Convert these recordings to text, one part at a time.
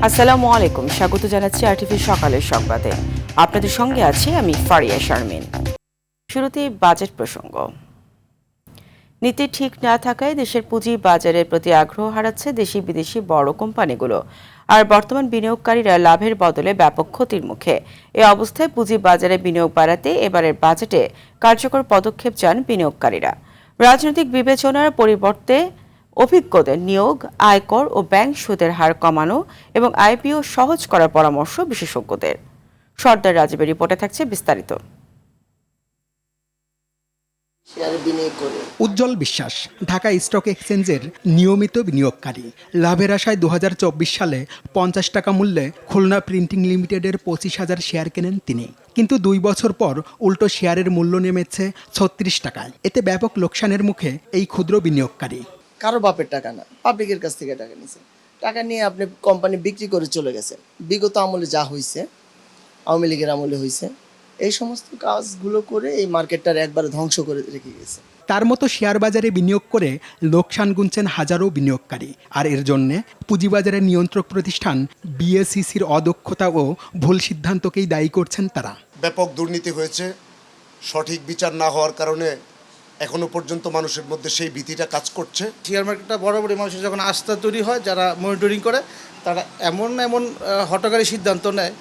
আসসালামু আলাইকুম, স্বাগত জানাচ্ছি আরটিভি সকালের সংবাদে। আপনাদের সঙ্গে আছি আমি ফারিয়া শারমিন। শুরুতেই বাজেট প্রসঙ্গ। নীতি ঠিক না থাকায় দেশের পুঁজি বাজারের প্রতি আগ্রহ হারাচ্ছে দেশি বিদেশি বড় কোম্পানিগুলো, আর বর্তমান বিনিয়োগকারীরা লাভের বদলে ব্যাপক ক্ষতির মুখে। এ অবস্থায় পুঁজি বাজারে বিনিয়োগ বাড়াতে এবারের বাজেটে কার্যকর পদক্ষেপ চান বিনিয়োগকারীরা। রাজনৈতিক বিবেচনার পরিবর্তে অভিজ্ঞদের নিয়োগ, আয়কর ও ব্যাংক সুদের হার কমানো এবং আইপিও সহজ করার পরামর্শ বিশেষজ্ঞদের। সর্দার রাজীবের রিপোর্টে থাকছে বিস্তারিত। উজ্জ্বল বিশ্বাস ঢাকা স্টক এক্সচেঞ্জের নিয়মিত বিনিয়োগকারী। লাভের আশায় 2024 সালে 50 টাকা মূল্যে খুলনা প্রিন্টিং লিমিটেডের 25,000 শেয়ার কেনেন তিনি। কিন্তু 2 বছর পর উল্টো শেয়ারের মূল্য নেমেছে 36 টাকায়। এতে ব্যাপক লোকসানের মুখে এই ক্ষুদ্র বিনিয়োগকারী। কারো বাপের টাকা না, পাবলিকের কাছ থেকে টাকা নিয়েছে। টাকা নিয়ে আপনি কোম্পানি বিক্রি করে চলে গেছেন। বিগত আমলে যা হয়েছে, আওয়ামী লীগের আমলে হয়েছে, এই সমস্ত কাজগুলো করে এই মার্কেটটার একবারে ধ্বংস করে রেখে গেছে। তার মতো শেয়ার বাজারে বিনিয়োগ করে লোকসান গুনছেন হাজারো বিনিয়োগকারী। আর এর জন্যে পুঁজিবাজারের নিয়ন্ত্রক প্রতিষ্ঠান বিএসইসির অদক্ষতা ও ভুল সিদ্ধান্তকেই দায়ী করছেন তারা। ব্যাপক দুর্নীতি হয়েছে, সঠিক বিচার না হওয়ার কারণে এখনো পর্যন্ত মানুষের মধ্যে সেই ভীতিটা কাজ করছে। শেয়ার মার্কেটটা বরাবরই মানুষের যখন আস্থা তৈরি হয়, যারা মনিটরিং করে তারা এমন হঠকারী সিদ্ধান্ত নেয়,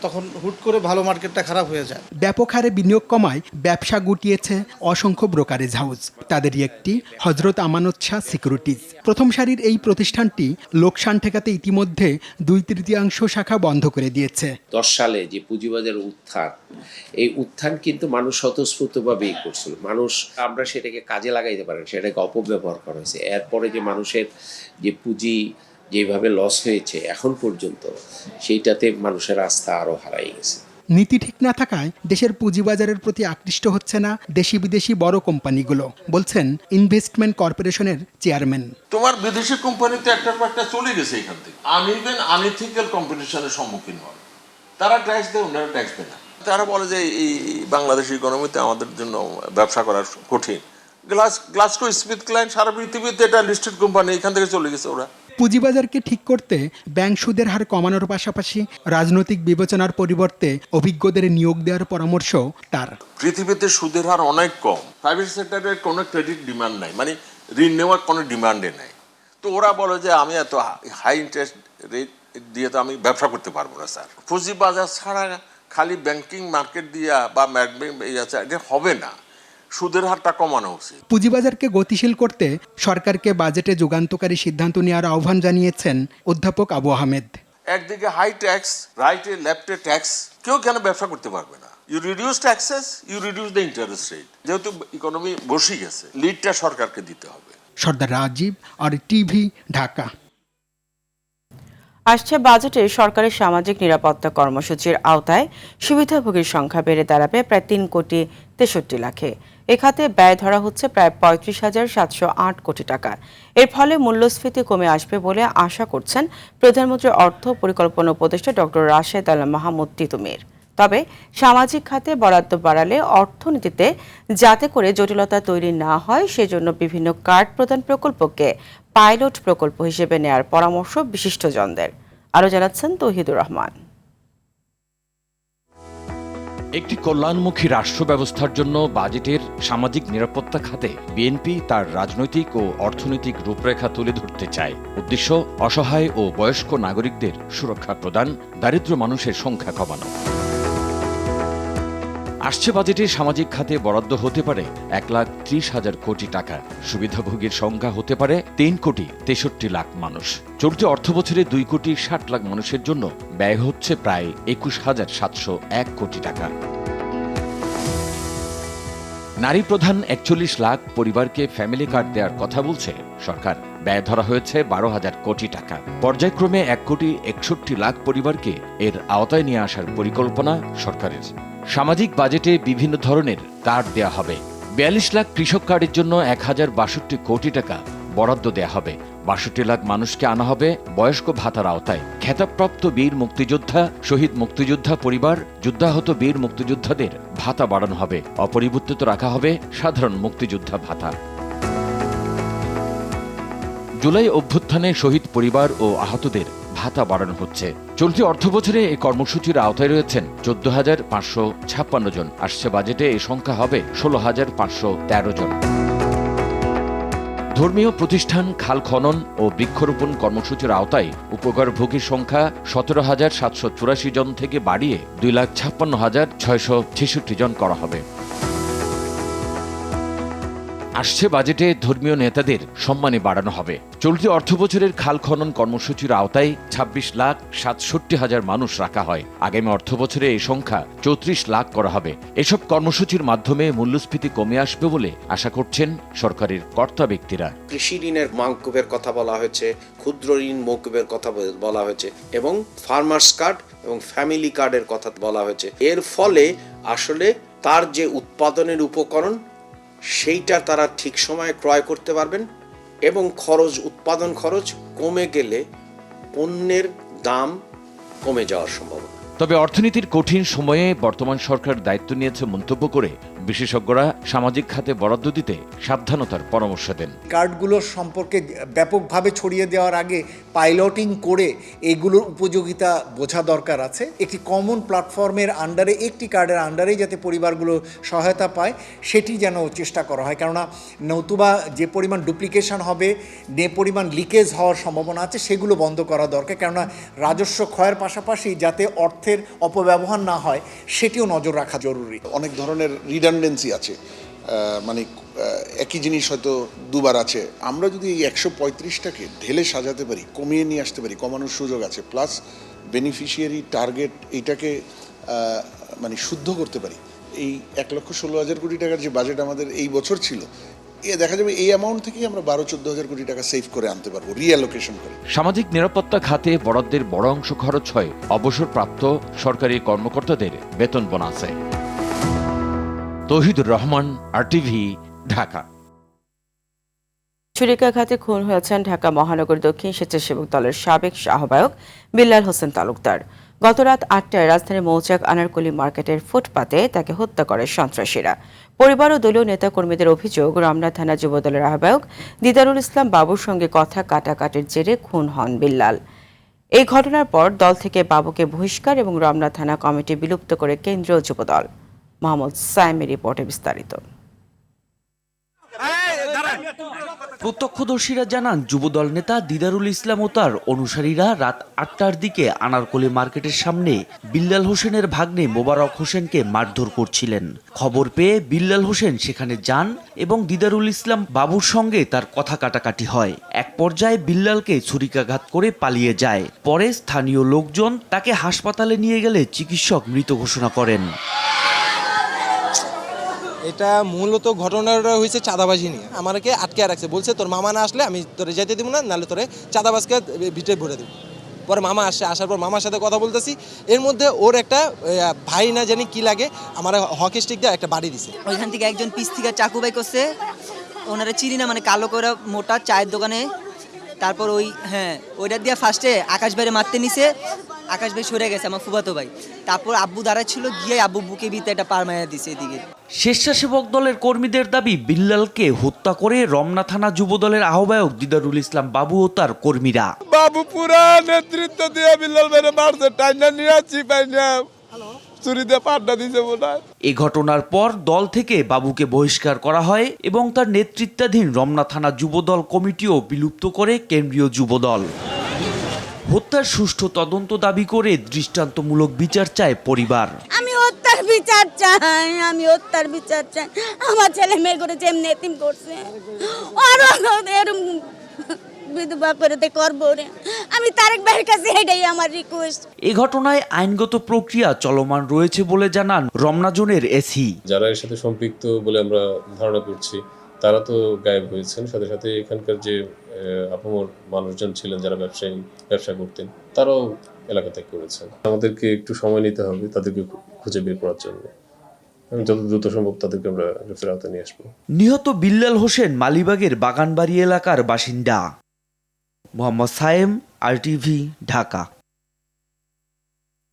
তখন হুট করে ভালো মার্কেটটা খারাপ হয়ে যায়। ব্যাপক হারে বিনিয়োগ কমায় ব্যবসা গুটিয়েছে অসংখ্য ব্রোকারেজ হাউস। তাদেরই একটি হজরত আমানত শাহ সিকিউরিটিজ। প্রথম সারির এই প্রতিষ্ঠানটি লোকসান ঠেকাতে ইতিমধ্যে 2/3 শাখা বন্ধ করে দিয়েছে। 10 সালে যে পুঁজিবাজার উত্থান, এই উত্থান কিন্তু মানুষ স্বতঃস্ফূর্তভাবেই করছিল। আমরা সেটাকে কাজে লাগাইতে পারি, সেটাকে অপব্যবহার করা হয়েছে। এরপরে যে মানুষের যে পুঁজি যেভাবে লস হয়েছে এখন পর্যন্ত, সেইটাতে মানুষের আস্থা আরও হারাই গেছে। নীতি ঠিক না থাকায় দেশের পুঁজিবাজারের প্রতি আকৃষ্ট হচ্ছে না দেশি বিদেশি বড় কোম্পানিগুলো, বলছেন ইনভেস্টমেন্ট কর্পোরেশনের চেয়ারম্যান। তোমার বিদেশি কোম্পানিতে একটার পর একটা চলে গেছে এখান থেকে। আনইথিক্যাল কম্পিটিশনের সম্মুখীন হয়। তারা ট্যাক্স দেয়, ওনারা ট্যাক্স দেয় না। তারা বলে যে এই বাংলাদেশ ইকোনমিতে আমাদের জন্য ব্যবসা করা কঠিন। গ্লাসকো স্মিথ ক্লাইন সারা পৃথিবীতে এটা লিস্টেড কোম্পানি, এখান থেকে চলে গেছে ওরা। পুঁজিবাজারকে ঠিক করতে ব্যাংক সুদের হার কমানোর পাশাপাশি রাজনৈতিক বিবেচনার পরিবর্তে অভিজ্ঞদের নিয়োগ দেওয়ার পরামর্শ তার। পৃথিবীতে সুদের হার অনেক কম, প্রাইভেট সেক্টরের কোনো ক্রেডিট ডিমান্ড নাই, মানে ঋণ নেওয়ার কোনো ডিমান্ডে নাই। তো ওরা বলে যে আমি এত হাই ইন্টারেস্ট রেট দিয়ে তো আমি ব্যবসা করতে পারবো না স্যার। পুঁজিবাজার ছাড়া খালি ব্যাংকিং মার্কেট দিয়া বা এটা হবে না, সুদের হারটা কমানো উচিত। পুঁজিবাজারকে গতিশীল করতে সরকারকে বাজেটে যুগান্তকারী সিদ্ধান্ত নেওয়ার আহ্বান জানিয়েছেন অধ্যাপক আবু আহমেদ। একদিকে হাই ট্যাক্স, রাইটে লেফটে ট্যাক্স, কেউ কেন ব্যবসা করতে পারবে না। You reduce taxes, you reduce the interest rate. যেহেতু ইকোনমি বসে গেছে, লিডটা সরকারকে দিতে হবে। Sardar Rajib, R TV, Dhaka. আসছে বাজেটে সরকারের সামাজিক নিরাপত্তা কর্মসূচির আওতায় সুবিধাভোগীর সংখ্যা বেড়ে দাঁড়াবে প্রায় 3,63,00,000-এ। এ খাতে ব্যয় ধরা হচ্ছে প্রায় 35,708 কোটি টাকা। এর ফলে মূল্যস্ফীতি কমে আসবে বলে আশা করছেন প্রধানমন্ত্রীর অর্থ পরিকল্পনা উপদেষ্টা ডক্টর রাশেদ আল মাহমুদ তিতুমির। তবে সামাজিক খাতে বরাদ্দ বাড়ালে অর্থনীতিতে যাতে করে জটিলতা তৈরি না হয়, সেজন্য বিভিন্ন কার্ড প্রদান প্রকল্পকে পাইলট প্রকল্প হিসেবে নেয়ার পরামর্শ বিশিষ্টজনদের। আরও জানাচ্ছেন তৌহিদুর রহমান। একটি কল্যাণমুখী রাষ্ট্র ব্যবস্থার জন্য বাজেটের সামাজিক নিরাপত্তা খাতে বিএনপি তার রাজনৈতিক ও অর্থনৈতিক রূপরেখা তুলে ধরতে চায়। উদ্দেশ্য অসহায় ও বয়স্ক নাগরিকদের সুরক্ষা প্রদান, দারিদ্র্য মানুষের সংখ্যা কমানো। আসছে বাজেটে সামাজিক খাতে বরাদ্দ হতে পারে 1,30,000 কোটি টাকা। সুবিধাভোগীর সংখ্যা হতে পারে 3,63,00,000 মানুষ। চলতি অর্থবছরে 2,60,00,000 মানুষের জন্য ব্যয় হচ্ছে প্রায় 21,701 কোটি টাকা। নারী প্রধান 41 লাখ পরিবারকে ফ্যামিলি কার্ড দেওয়ার কথা বলছে সরকার। ব্যয় ধরা হয়েছে 12,000 কোটি টাকা। পর্যায়ক্রমে 1,61,00,000 পরিবারকে এর আওতায় নিয়ে আসার পরিকল্পনা সরকারের। সামাজিক বাজেটে বিভিন্ন ধরনের কার্ড দেয়া হবে। 42 লাখ কৃষক কার্ডের জন্য 1,062 কোটি টাকা বরাদ্দ দেয়া হবে। 62 লাখ মানুষকে আনা হবে বয়স্ক ভাতার আওতায়। খেতাবপ্রাপ্ত বীর মুক্তিযোদ্ধা, শহীদ মুক্তিযোদ্ধা পরিবার, যুদ্ধাহত বীর মুক্তিযোদ্ধাদের ভাতা বাড়ানো হবে। অপরিবর্তিত রাখা হবে সাধারণ মুক্তিযোদ্ধা ভাতা। জুলাই অভ্যুত্থানে শহীদ পরিবার ও আহতদের ভাতা বাড়ানো হচ্ছে। চলতি অর্থবছরে এই কর্মসূচির আওতায় রয়েছেন 14,556 জন। আসছে বাজেটে এই সংখ্যা হবে 16,513 জন। ধর্মীয় প্রতিষ্ঠান, খাল খনন ও বৃক্ষরোপণ কর্মসূচির আওতায় উপকারভোগীর সংখ্যা 17,784 জন থেকে বাড়িয়ে 2,56,666 জন করা হবে। আসছে বাজেটে ধর্মীয় নেতাদের সম্মানে বাড়ানো হবে। চলতি অর্থবছরের খাল খনন কর্মসূচির আওতায় 26,67,000 মানুষ রাখা হয়। আগামী অর্থবছরে এই সংখ্যা 34 লাখ করা হবে। এসব কর্মসূচির মাধ্যমে মূল্যস্ফীতি কমে আসবে বলে আশা করছেন সরকারের কর্তা ব্যক্তিরা। কৃষি ঋণের মওকুফের কথা বলা হয়েছে, ক্ষুদ্র ঋণ মওকুফের কথা বলা হয়েছে এবং ফার্মার্স কার্ড এবং ফ্যামিলি কার্ডের কথা বলা হয়েছে। এর ফলে আসলে তার যে উৎপাদনের উপকরণ সেইটা তারা ঠিক সময়ে ক্রয় করতে পারবেন এবং উৎপাদন খরচ কমে গেলে পণ্যের দাম কমে যাওয়ার সম্ভাবনা। তবে অর্থনীতির কঠিন সময়ে বর্তমান সরকার দায়িত্ব নিয়েছে মন্তব্য করে বিশেষজ্ঞরা সামাজিক খাতে বরাদ্দ দিতে সাবধানতার পরামর্শ দেন। কার্ডগুলো সম্পর্কে ব্যাপকভাবে ছড়িয়ে দেওয়ার আগে পাইলটিং করে এগুলোর উপযোগিতা বোঝা দরকার আছে। একটি কমন প্ল্যাটফর্মের আন্ডারে, একটি কার্ডের আন্ডারেই যাতে পরিবারগুলো সহায়তা পায় সেটি যেন চেষ্টা করা হয়, কেননা নতুবা যে পরিমাণ ডুপ্লিকেশন হবে, যে পরিমাণ লিকেজ হওয়ার সম্ভাবনা আছে সেগুলো বন্ধ করা দরকার, কেননা রাজস্ব ক্ষয়ের পাশাপাশি যাতে অর্থের অপব্যবহার না হয় সেটিও নজর রাখা জরুরি। অনেক ধরনের রিডান্ডেন্সি আছে, মানে একই জিনিস হয়তো দুবার আছে। আমরা যদি এই 135টাকে ঢেলে সাজাতে পারি, কমিয়ে নিয়ে আসতে পারি, কমানোর সুযোগ আছে, প্লাস বেনিফিশিয়ারি টার্গেট এইটাকে মানে শুদ্ধ করতে পারি, এই 1,16,000 কোটি টাকার যে বাজেট আমাদের এই বছর ছিল, দেখা যাবে এই অ্যামাউন্ট থেকেই আমরা 12-14 কোটি টাকা সেভ করে আনতে পারবো রিঅ্যালোকেশন করে। সামাজিক নিরাপত্তা খাতে বরাদ্দের বড় অংশ খরচ হয় অবসরপ্রাপ্ত সরকারি কর্মকর্তাদের বেতন বোনাসে। তৌহিদুর রহমান, RTV, ঢাকা। ছুরিকাঘাতে খুন হয়েছেন ঢাকা মহানগর দক্ষিণ স্বেচ্ছাসেবক দলের সাবেক আহ্বায়ক বিল্লাল হোসেন তালুকদার। গত রাত 8টায় রাজধানীর মৌচাক আনারকলি মার্কেটের ফুটপাতে তাকে হত্যা করে সন্ত্রাসীরা। পরিবার ও দলীয় নেতাকর্মীদের অভিযোগ, রমনা থানা যুবদলের আহ্বায়ক দিদারুল ইসলাম বাবুর সঙ্গে কথা কাটাকাটির জেরে খুন হন বিল্লাল। এই ঘটনার পর দল থেকে বাবুকে বহিষ্কার এবং রমনা থানা কমিটি বিলুপ্ত করে কেন্দ্রীয় যুবদল। মোহাম্মদ সাইমের রিপোর্টে বিস্তারিত। প্রত্যক্ষদর্শীরা জানান, যুবদল নেতা দিদারুল ইসলাম ও তার অনুসারীরা রাত 8টার দিকে আনারকলি মার্কেটের সামনে বিল্লাল হোসেনের ভাগ্নে মোবারক হোসেনকে মারধর করছিলেন। খবর পেয়ে বিল্লাল হোসেন সেখানে যান এবং দিদারুল ইসলাম বাবুর সঙ্গে তার কথা কাটাকাটি হয়। এক পর্যায়ে বিল্লালকে ছুরিকাঘাত করে পালিয়ে যায়। পরে স্থানীয় লোকজন তাকে হাসপাতালে নিয়ে গেলে চিকিৎসক মৃত ঘোষণা করেন। এটা মূলত ঘটনাটা হয়েছে চাঁদাবাজি নিয়ে। আমাকে আটকে রাখছে, বলছে তোর মামা না আসলে আমি তোরে যেতে দিব না, নাহলে তোরে চাঁদাবাজকে ভিতরে ভরে দেব। পরে মামা আসার পর মামার সাথে কথা বলতেছি, এর মধ্যে ওর একটা ভাই না জানি কি লাগে আমার হকি স্টিক দিয়ে একটা বাড়ি দিছে। ওইখান থেকে একজন পিস থেকে চাকু বাই করছে, ওনারা চিনি না, মানে কালো করে মোটা চায়ের দোকানে। তারপর ওইটা দিয়ে ফার্স্টে আকাশ ভাইরে মারতে নিছে, আকাশ ভাই সরে গেছে, আমার ফুফাতো ভাই। তারপর আব্বু দাঁড়াচ্ছিল, গিয়ে আব্বু বুকে ভিতরে একটা পার মাইয়া দিছে এদিকে। স্বেচ্ছাসেবক দলের কর্মীদের দাবি, বিল্লালকে হত্যা করে রমনা থানা যুবদলের আহ্বায়ক দিদারুল ইসলাম বাবু ও তার কর্মীরা। বাবু পুরা নেতৃত্ব দিয়ে বিল্লাল ভাইরে মারছে, টাইনা নিয়ে আসছি পাইনা চুরিতে পাড্ডা দিছে বোধহয়। এই ঘটনার পর দল থেকে বাবুকে বহিষ্কার করা হয় এবং তার নেতৃত্বাধীন রমনা থানা যুবদল কমিটিও বিলুপ্ত করে কেন্দ্রীয় যুবদল। হত্যার সুষ্ঠু তদন্ত দাবি করে দৃষ্টান্তমূলক বিচার চায় পরিবার। আমি হত্যার বিচার চাই, আমার ছেলে মেয়ে করে যেমনি এতিম করছে এরকম বিধবা করে করবো রে। আমি তারেক ভাইয়ের কাছে এটাই আমার রিকোয়েস্ট। এই ঘটনায় আইনগত প্রক্রিয়া চলমান রয়েছে বলে জানান রমনা জোনের এসি। যারা এর সাথে সম্পৃক্ত বলে আমরা ধারণা করছি তারা তো গায়েব হয়েছেন, সাথে সাথে এখানকার যে আপামর মানুষজন ছিলেন যারা ব্যবসা করতেন তারাও এলাকা ত্যাগ করেছেন। আমাদেরকে একটু সময় নিতে হবে তাদেরকে খুঁজে বের করার জন্য। যত দ্রুত সম্ভব তাদেরকে আমরা গ্রেফতারের আওতায় নিয়ে আসবো। নিহত বিল্লাল হোসেন মালিবাগের বাগানবাড়ি এলাকার বাসিন্দা। মোহাম্মদ সায়েম, RTV, ঢাকা।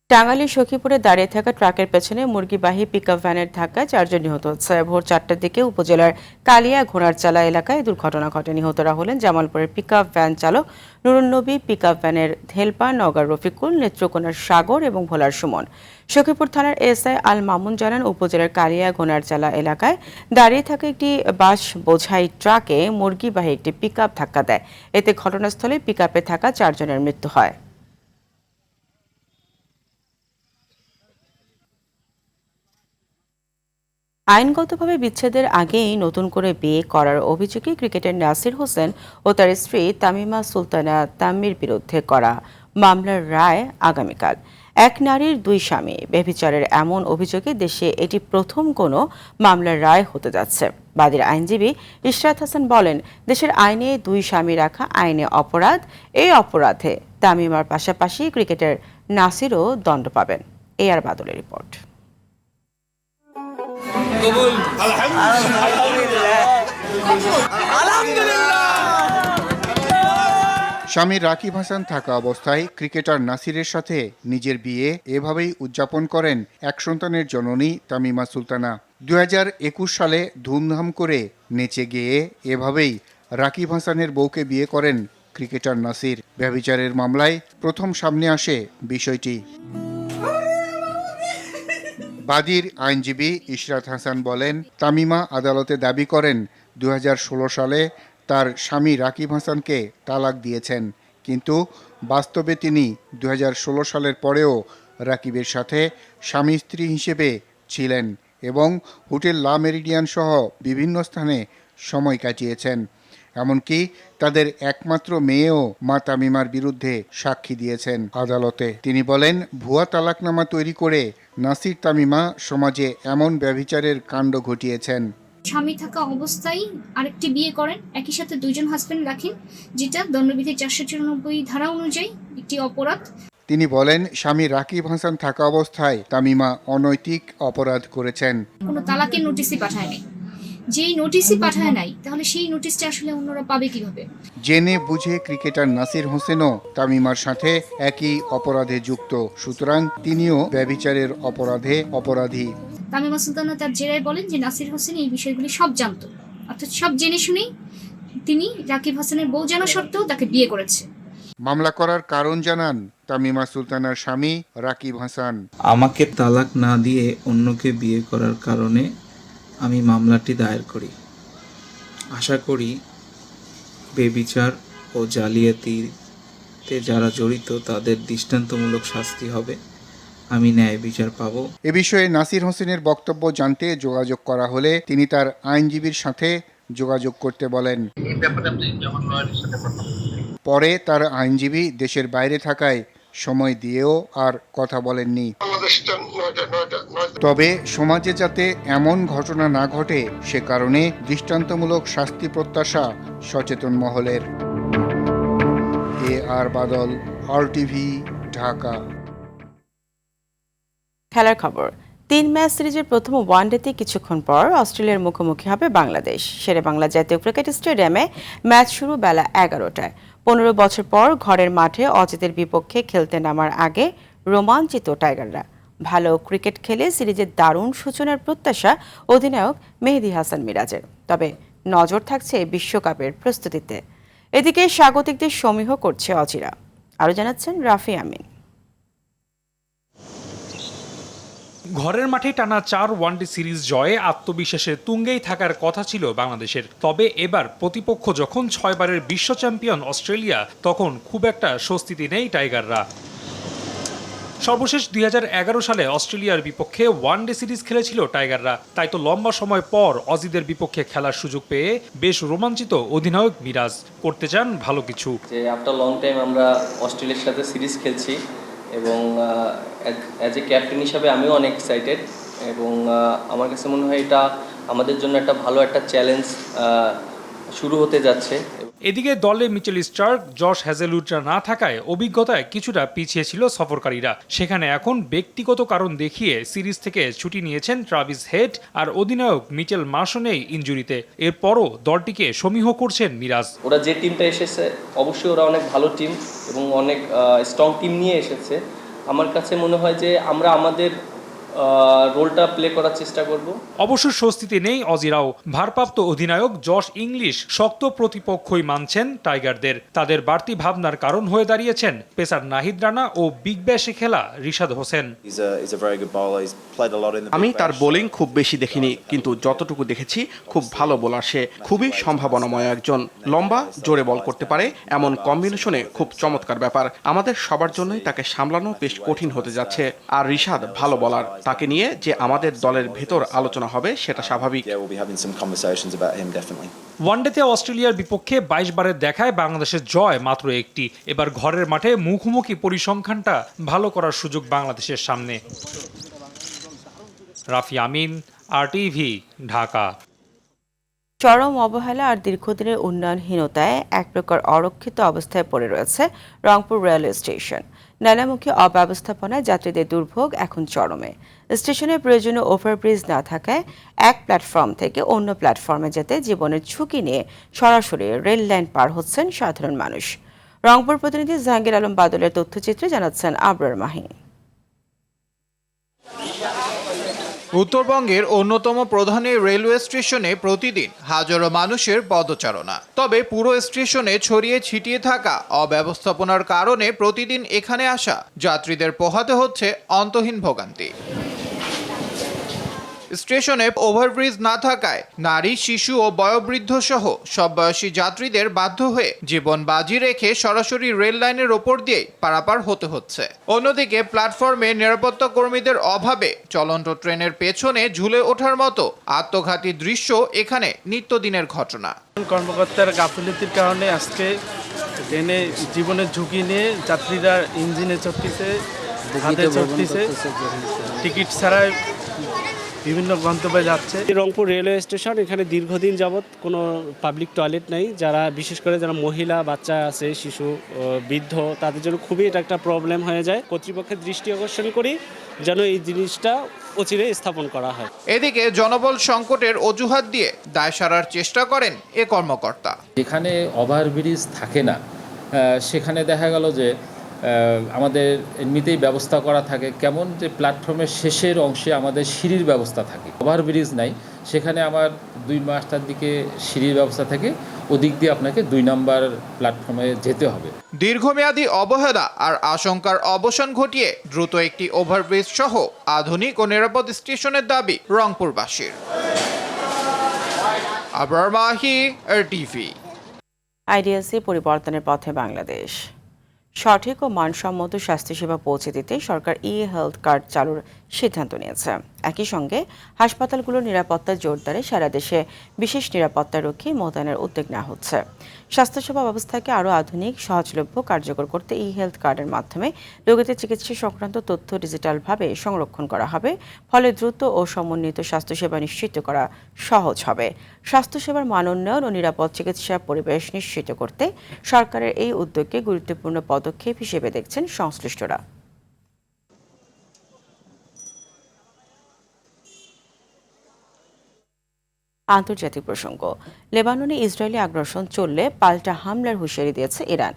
টাঙ্গাইলের সখীপুরে দাঁড়িয়ে থাকা ট্রাকের পেছনে মুরগিবাহী পিকআপ ভ্যানের ধাক্কায় 4 জন নিহত হচ্ছে। ভোর 4টার দিকে উপজেলার কালিয়া ঘোড়ারচালা এলাকায় দুর্ঘটনা ঘটে। নিহতরা হলেন জামালপুরের পিকআপ ভ্যান চালক নুরুন নবী, পিকআপ ভ্যানের হেলপার নওগাঁর রফিকুল, নেত্রকোনার সাগর এবং ভোলার সুমন। সখীপুর থানার এসআই আল মামুন জানান, উপজেলার কালিয়া ঘোড়ারচালা এলাকায় দাঁড়িয়ে থাকা একটি বাস বোঝাই ট্রাকে মুরগিবাহী একটি পিকআপ ধাক্কা দেয়। এতে ঘটনাস্থলে পিকআপে থাকা 4 জনের মৃত্যু হয়। আইনগতভাবে বিচ্ছেদের আগেই নতুন করে বিয়ে করার অভিযোগে ক্রিকেটার নাসির হোসেন ও তার স্ত্রী তামিমা সুলতানা তাম্মির বিরুদ্ধে করা মামলার রায় আগামীকাল। এক নারীর 2 স্বামী ব্যভিচারের এমন অভিযোগে দেশে এটি প্রথম কোনো মামলার রায় হতে যাচ্ছে। বাদীর আইনজীবী ইশরাত হাসান বলেন, দেশের আইনে 2 স্বামী রাখা আইনে অপরাধ। এই অপরাধে তামিমার পাশাপাশি ক্রিকেটার নাসিরও দণ্ড পাবেন। আর বাদলের রিপোর্ট। স্বামী রাকিব হাসান থাকা অবস্থায় ক্রিকেটার নাসিরের সাথে নিজের বিয়ে এভাবেই উদযাপন করেন এক সন্তানের জননী তামিমা সুলতানা। 2021 সালে ধুমধাম করে নেচে গেয়ে এভাবেই রাকিব হাসানের বউকে বিয়ে করেন ক্রিকেটার নাসির। ব্যভিচারের মামলায় প্রথম সামনে আসে বিষয়টি। বাদীর আইনজীবী ইশরাত হাসান বলেন, তামিমা আদালতে দাবি করেন 2016 সালে তার স্বামী রাকিব হাসানকে তালাক দিয়েছেন, কিন্তু বাস্তবে তিনি 2016 সালের পরেও রাকিবের সাথে স্বামী স্ত্রী হিসেবে ছিলেন এবং হোটেল লা মেরিডিয়ান সহ বিভিন্ন স্থানে সময় কাটিয়েছেন। এমনকি তাদের একমাত্র মেয়েও মা তামিমার বিরুদ্ধে সাক্ষী দিয়েছেন আদালতে। তিনি বলেন, ভুয়া তালাকনামা তৈরি করে নাসির তামিমা সমাজে এমন ব্যভিচারের কাণ্ড ঘটিয়েছেন। স্বামী থাকা অবস্থায় আরেকটি বিয়ে করেন, একই সাথে 2 জন হাজবেন্ড রাখেন, যেটা দণ্ডবিধির 494 ধারা অনুযায়ী একটি অপরাধ। তিনি বলেন, স্বামী রাকিব হাসান থাকা অবস্থায় তামিমা অনৈতিক অপরাধ করেছেন। কোনো তালাকের নোটিশই পাঠায়নি। যেই নোটিশই পাঠায় নাই, তাহলে সেই নোটিশটা আসলে অন্যরা পাবে কিভাবে? জেনে বুঝে ক্রিকেটার নাসির হোসেনও তামিমার সাথে একই অপরাধে যুক্ত, সুতরাং তিনিও ব্যভিচারের অপরাধে অপরাধী। তামিমা সুলতানা তার জেরায় বলেন যে নাসির হোসেন এই বিষয়গুলি সব জানতো, অর্থাৎ সব জেনে শুনেই তিনি রাকিব হাসানের বউ জানা সত্ত্বেও তাকে বিয়ে করেছে। মামলা করার কারণ জানান তামিমা সুলতানার স্বামী রাকিব হাসান। আমাকে তালাক না দিয়ে অন্যকে বিয়ে করার কারণে আমি মামলাটি দায়ের করি। আশা করি বেবিচার ও জালিয়াতিতে যারা জড়িত তাদের দৃষ্টান্তমূলক শাস্তি হবে, আমি ন্যায় বিচার পাব। এ বিষয়ে নাসির হোসেনের বক্তব্য জানতে যোগাযোগ করা হলে তিনি তার আইনজীবীর সাথে যোগাযোগ করতে বলেন। পরে তার আইনজীবী দেশের বাইরে থাকায় সময় দিয়েও আর কথা বলেননি। তবে সমাজে যাতে এমন ঘটনা না ঘটে সে কারণে দৃষ্টান্তমূলক শাস্তি প্রত্যাশা সচেতন মহলের। আর বাদল, RTV, ঢাকা। খেলার খবর। 3 ম্যাচ সিরিজের প্রথম ওয়ানডেতে কিছুক্ষণ পর অস্ট্রেলিয়ার মুখোমুখি হবে বাংলাদেশ। শেরেবাংলা জাতীয় ক্রিকেট স্টেডিয়ামে ম্যাচ শুরু বেলা 11টায়। 15 বছর পর ঘরের মাঠে অজিতের বিপক্ষে খেলতে নামার আগে রোমাঞ্চিত টাইগাররা। ভালো ক্রিকেট খেলে সিরিজের দারুণ সূচনার প্রত্যাশা অধিনায়ক মেহেদী হাসান মিরাজের। তবে নজর থাকছে বিশ্বকাপের প্রস্তুতিতে। এদিকে স্বাগতিকদের সমীহ করছে অচিরা। আরও জানাচ্ছেন রাফি আমিন। ঘরের মাঠে টানা 4 ওয়ানডে সিরিজ জয়ে আত্মবিশ্বাসের তুঙ্গেই থাকার কথা ছিল বাংলাদেশের। তবে এবার প্রতিপক্ষ যখন 6 বারের বিশ্ব চ্যাম্পিয়ন অস্ট্রেলিয়া, তখন খুব একটা স্বস্তিতে নেই টাইগাররা। সর্বশেষ 2011 সালে অস্ট্রেলিয়ার বিপক্ষে ওয়ানডে সিরিজ খেলেছিল টাইগাররা। তাই তো লম্বা সময় পর অজিদের বিপক্ষে খেলার সুযোগ পেয়ে বেশ রোমাঞ্চিত অধিনায়ক মিরাজ। করতে চান ভালো কিছু। আফটার লং টাইম আমরা অস্ট্রেলিয়ার সাথে সিরিজ খেলছি এবং অ্যাজ এ ক্যাপ্টেন হিসাবে আমিও অনেক এক্সাইটেড এবং আমার কাছে মনে হয় এটা আমাদের জন্য একটা ভালো একটা চ্যালেঞ্জ শুরু হতে যাচ্ছে। এদিকে দলে মিচেল স্টার্ক, জশ হ্যাজেলউডরা না থাকায় অভিজ্ঞতায় কিছুটা পিছিয়ে ছিল সফরকারীরা। সেখানে এখন ব্যক্তিগত কারণ দেখিয়ে সিরিজ থেকে ছুটি নিয়েছেন ট্রাভিস হেড আর অধিনায়ক মিচেল মার্শনেই ইনজুরিতে। এরপরও দলটিকে সমীহ করছেন মিরাজ। ওরা যে টিমটা এসেছে অবশ্যই ওরা অনেক ভালো টিম এবং অনেক স্ট্রং টিম নিয়ে এসেছে। আমার কাছে মনে হয় যে আমরা আমাদের রোলটা প্লে করার চেষ্টা করব। অবশ্য স্বস্তিতে নেই অজিরাও। ভারপ্রাপ্ত অধিনায়ক জশ ইংলিশ শক্ত প্রতিপক্ষই মানছেন টাইগারদের। তাদের বাড়তি ভাবনার কারণ হয়ে দাঁড়িয়েছেন পেসার নাহিদ রানা ও বিগ ব্যাশে খেলা রিশাদ হোসেন। আমি তার বোলিং খুব বেশি দেখিনি, কিন্তু যতটুকু দেখেছি খুব ভালো বোলার সে। খুবই সম্ভাবনাময় একজন, লম্বা, জোরে বল করতে পারে, এমন কম্বিনেশনে খুব চমৎকার ব্যাপার। আমাদের সবার জন্যই তাকে সামলানো বেশ কঠিন হতে যাচ্ছে। আর রিশাদ ভালো বলার, তাকে নিয়ে যে আমাদের দলের ভেতর আলোচনা হবে সেটা স্বাভাবিক। ওয়ানডেতে অস্ট্রেলিয়ার বিপক্ষে 22 বারের দেখায় বাংলাদেশের জয় মাত্র একটি। এবার ঘরের মাঠে মুখোমুখি পরিসংখ্যানটা ভালো করার সুযোগ বাংলাদেশের সামনে। রাফি আমিন, RTV, ঢাকা। চরম অবহেলা আর দীর্ঘদিনের উন্নয়নহীনতায় এক প্রকার অরক্ষিত অবস্থায় পড়ে রয়েছে রংপুর রেলওয়ে স্টেশন। নানামুখী অব্যবস্থাপনায় যাত্রীদের দুর্ভোগ এখন চরমে। স্টেশনে প্রয়োজনীয় ওভারব্রিজ না থাকায় এক প্ল্যাটফর্ম থেকে অন্য প্ল্যাটফর্মে যেতে জীবনের ঝুঁকি নিয়ে সরাসরি রেল লাইন পার হচ্ছেন সাধারণ মানুষ। রংপুর প্রতিনিধি জাহাঙ্গীর আলম বাদলের তথ্যচিত্রে জানাচ্ছেন আবরার মাহি। উত্তরবঙ্গের অন্যতম প্রধান এই রেলওয়ে স্টেশনে প্রতিদিন হাজারো মানুষের পদচারণা। তবে পুরো স্টেশনে ছড়িয়ে ছিটিয়ে থাকা অব্যবস্থাপনার কারণে প্রতিদিন এখানে আসা যাত্রীদের পোহাতে হচ্ছে অন্তহীন ভোগান্তি। স্টেশনে ওভারব্রিজ না থাকায় নারী, শিশু ও বয়োবৃদ্ধ সহ সব বয়সী যাত্রীদের বাধ্য হয়ে জীবন বাজি রেখে সরাসরি রেল লাইনের ওপর দিয়ে পারাপার হতে হচ্ছে। অন্যদিকে প্ল্যাটফর্মে নিরাপত্তা কর্মীদের অভাবে চলন্ত ট্রেনের পেছনে ঝুলে ওঠার মতো আত্মঘাতী দৃশ্য এখানে নিত্যদিনের ঘটনা। কর্মকর্তার গাফিলতির কারণে আজকে ট্রেনে জীবনের ঝুঁকি নিয়ে যাত্রীরা ইঞ্জিনে চড়তেছে, হাতে চড়তেছে, টিকিট ছাড়াই বিভিন্ন গন্তব্যে যাচ্ছে। রংপুর রেলওয়ে স্টেশন, এখানে দীর্ঘদিন যাবৎ কোনো পাবলিক টয়লেট নেই। যারা বিশেষ করে যারা মহিলা, বাচ্চা আছে, শিশু, বৃদ্ধ, তাদের জন্য খুবই এটা একটা প্রবলেম হয়ে যায়। কর্তৃপক্ষের দৃষ্টি আকর্ষণ করি যেন এই জিনিসটা অচিরে স্থাপন করা হয়। এদিকে জনবল সংকটের অজুহাত দিয়ে দায় সারার চেষ্টা করেন এ কর্মকর্তা। যেখানে ওভারব্রিজ থাকে না সেখানে দেখা গেল যে আমাদের এমনিতেই ব্যবস্থা করা থাকে কেমন যে প্ল্যাটফর্মের শেষের অংশে আমাদের সিঁড়ির ব্যবস্থা থাকে, ওভারব্রিজ নাই। সেখানে আমার 2 মাসটার দিকে সিঁড়ির ব্যবস্থা থাকে, ওদিক দিয়ে আপনাকে 2 নম্বর প্ল্যাটফর্মে যেতে হবে। দীর্ঘমেয়াদী অবহেলা আর আশঙ্কার অবসান ঘটিয়ে দ্রুত একটি ওভারব্রিজ সহ আধুনিক ও নিরাপদ স্টেশনের দাবি রংপুরবাসীর। আবরার মাহি, RTV। আইডিএলসি পরিবর্তনের পথে বাংলাদেশ। সঠিক ও মানসম্মত স্বাস্থ্যসেবা পৌঁছে দিতে সরকার হেলথ কার্ড চালুর সিদ্ধান্ত নিয়েছে। একই সঙ্গে হাসপাতালগুলোর নিরাপত্তা জোরদারে সারা দেশে বিশেষ নিরাপত্তারক্ষী মোতায়েনের উদ্যোগ নেওয়া হচ্ছে। স্বাস্থ্যসেবা ব্যবস্থাকে আরও আধুনিক, সহজলভ্য, কার্যকর করতে হেলথ কার্ডের মাধ্যমে রোগীদের চিকিৎসা সংক্রান্ত তথ্য ডিজিটালভাবে সংরক্ষণ করা হবে। ফলে দ্রুত ও সমন্বিত স্বাস্থ্যসেবা নিশ্চিত করা সহজ হবে। স্বাস্থ্যসেবার মান উন্নয়ন ও নিরাপদ চিকিৎসা পরিবেশ নিশ্চিত করতে সরকারের এই উদ্যোগকে গুরুত্বপূর্ণ পদক্ষেপ হিসেবে দেখছেন সংশ্লিষ্টরা। আন্তর্জাতিক প্রসঙ্গ। লেবাননে ইসরায়েলি আগ্রাসন চললে পাল্টা হামলার হুঁশিয়ারি দিয়েছে ইরান।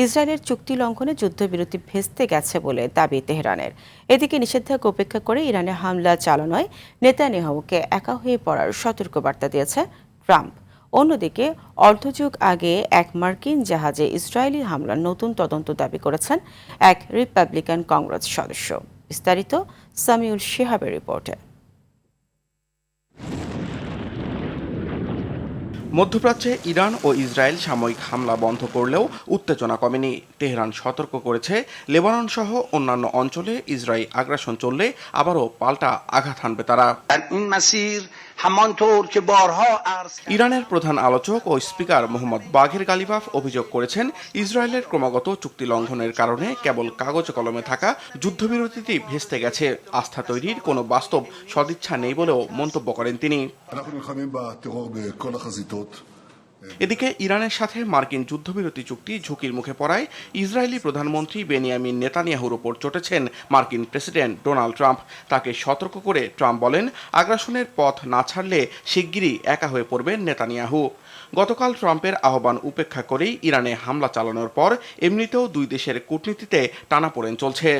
ইসরায়েলের চুক্তি লঙ্ঘনে যুদ্ধবিরতি ভেস্তে গেছে বলে দাবি তেহরানের। এদিকে নিষেধাজ্ঞা উপেক্ষা করে ইরানে হামলা চালানোয় নেতানিয়াহুকে একা হয়ে পড়ার সতর্কবার্তা দিয়েছে ট্রাম্প। অন্যদিকে অর্ধযুগ আগে এক মার্কিন জাহাজে ইসরায়েলি হামলার নতুন তদন্ত দাবি করেছেন এক রিপাবলিকান কংগ্রেস সদস্য। বিস্তারিত সামিউল শিহাবের রিপোর্টে। মধ্যপ্রাচ্যে ইরান ও ইসরায়েল সাময়িক হামলা বন্ধ করলেও উত্তেজনা কমেনি। তেহরান সতর্ক করেছে, লেবানন সহ অন্যান্য অঞ্চলে ইসরায়েলি আগ্রাসন চললে আবারও পাল্টা আঘাত হানবে তারা। ইরানের প্রধান আলোচক ও স্পিকার মোহাম্মদ বাঘের গালিবাফ অভিযোগ করেছেন, ইসরায়েলের ক্রমাগত চুক্তি লঙ্ঘনের কারণে কেবল কাগজে কলমে থাকা যুদ্ধবিরতিটি ভেস্তে গেছে। আস্থা তৈরির কোনো বাস্তব সদিচ্ছা নেই বলেও মন্তব্য করেন তিনি। এদিকে ইরানের সাথে মার্কিন যুদ্ধবিরতি চুক্তি ঝুঁকির মুখে পড়ায় ইসরায়েলি প্রধানমন্ত্রী বেনিয়ামিন নেতানিয়াহুর ওপর চটেছেন মার্কিন প্রেসিডেন্ট ডোনাল্ড ট্রাম্প। তাকে সতর্ক করে ট্রাম্প বলেন, আগ্রাসনের পথ না ছাড়লে শিগগিরই একা হয়ে পড়বেন নেতানিয়াহু। গতকাল ট্রাম্পের আহ্বান উপেক্ষা করেই ইরানে হামলা চালানোর পর এমনিতেও দুই দেশের কূটনীতিতে টানাপোড়েন চলছে।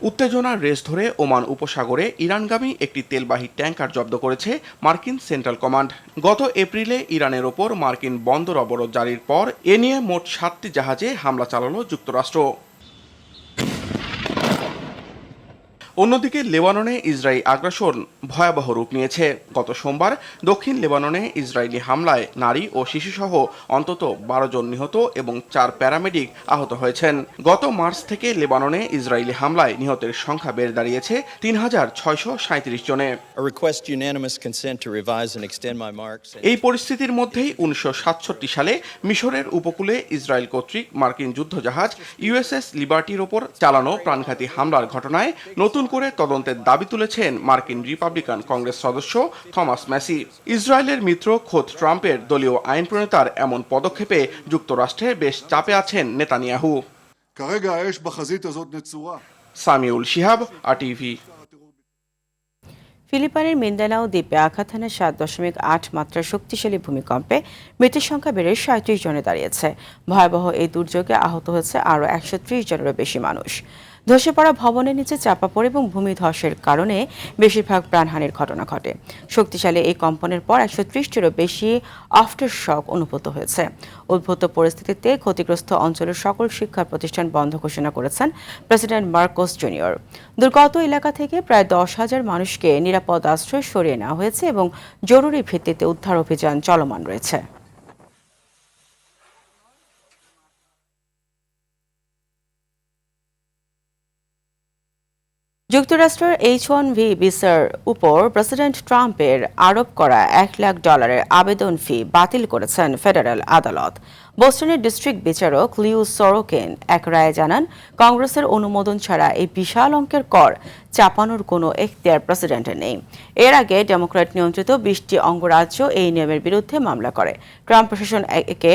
উত্তেজনার রেস ধরে ওমান উপসাগরে ইরানগামী একটি তেলবাহী ট্যাঙ্কার জব্দ করেছে মার্কিন সেন্ট্রাল কমান্ড। গত এপ্রিলে ইরানের ওপর মার্কিন বন্দর অবরোধ জারির পর এ নিয়ে মোট 7টি জাহাজে হামলা চালালো যুক্তরাষ্ট্র। অন্যদিকে লেবাননে ইসরায়েলি আগ্রাসন ভয়াবহ রূপ নিয়েছে। গত সোমবার দক্ষিণ লেবাননে ইসরায়েলি হামলায় নারী ও শিশুসহ অন্তত 12 জন নিহত এবং 4 প্যারামেডিক আহত হয়েছেন। গত মার্চ থেকে লেবাননে ইসরায়েলি হামলায় নিহতের সংখ্যা বেড়ে দাঁড়িয়েছে 3637 জনে। এই পরিস্থিতির মধ্যেই 1967 সালে মিশরের উপকূলে ইসরায়েল কর্তৃক মার্কিন যুদ্ধজাহাজ ইউএসএস লিবার্টির ওপর চালানো প্রাণঘাতী হামলার ঘটনায় নতুন করে তদন্তের দাবি তুলেছেন মার্কিন রিপাবলিকান কংগ্রেস সদস্য থমাস ম্যাসি। ইসরায়েলের মিত্র খোদ ট্রাম্পের দলীয় আইন প্রণেতার এমন পদক্ষেপে যুক্তরাষ্ট্রে বেশ চাপে আছেন নেতানিয়াহু। সামিউল শিহাব, আরটিভি। ফিলিপাইনের মিন্দানাও দ্বীপে আঘাত হানা 7.8 মাত্রার শক্তিশালী ভূমিকম্পে মৃতের সংখ্যা বেড়ে 37 জনে দাঁড়িয়েছে। ভয়াবহ এই দুর্যোগে আহত হয়েছে আরও 130 জনেরও বেশি মানুষ। ধসে পড়া ভবনের নিচে চাপা পড়ে এবং ভূমিধসের কারণে বেশিরভাগ প্রাণহানির ঘটনা ঘটে। শক্তিশালী এই কম্পনের পর 130টিরও বেশি আফটার শক অনুভূত হয়েছে। উদ্ভূত পরিস্থিতিতে ক্ষতিগ্রস্ত অঞ্চলের সকল শিক্ষা প্রতিষ্ঠান বন্ধ ঘোষণা করেছেন প্রেসিডেন্ট মার্কোস জুনিয়র। দুর্গত এলাকা থেকে প্রায় 10,000 মানুষকে নিরাপদ আশ্রয় সরিয়ে নেওয়া হয়েছে এবং জরুরি ভিত্তিতে উদ্ধার অভিযান চলমান রয়েছে। যুক্তরাষ্ট্রের H-1B ভিসার উপর প্রেসিডেন্ট ট্রাম্পের আরোপ করা $1 লাখ আবেদন ফি বাতিল করেছেন ফেডারেল আদালত। বোস্টনের ডিস্ট্রিক্ট বিচারক লিউ সরোকেন এক রায়ে জানান, কংগ্রেসের অনুমোদন ছাড়া এই বিশাল অঙ্কের কর চাপানোর কোনো এখতিয়ার প্রেসিডেন্টের নেই। এর আগে ডেমোক্র্যাট নিয়ন্ত্রিত 20টি অঙ্গরাজ্য এই নিয়মের বিরুদ্ধে মামলা করে। ট্রাম্প প্রশাসন একে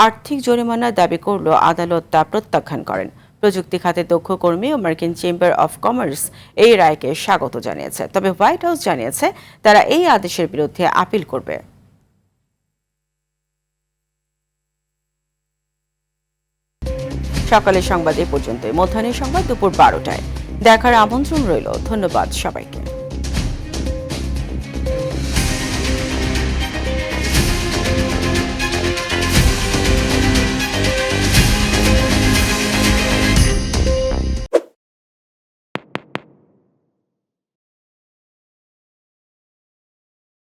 আর্থিক জরিমানার দাবি করলেও আদালত তা প্রত্যাখ্যান করেন। প্রযুক্তি খাতে দক্ষ কর্মী ও মার্কিন চেম্বার অফ কমার্স এই রায়কে স্বাগত জানিয়েছে, তবে হোয়াইট হাউস জানিয়েছে তারা এই আদেশের বিরুদ্ধে আপিল করবে। সকালের সংবাদ এ পর্যন্তই। মধ্যাহ্নের সংবাদ দুপুর 12টায় দেখার আমন্ত্রণ রইল। ধন্যবাদ সবাইকে।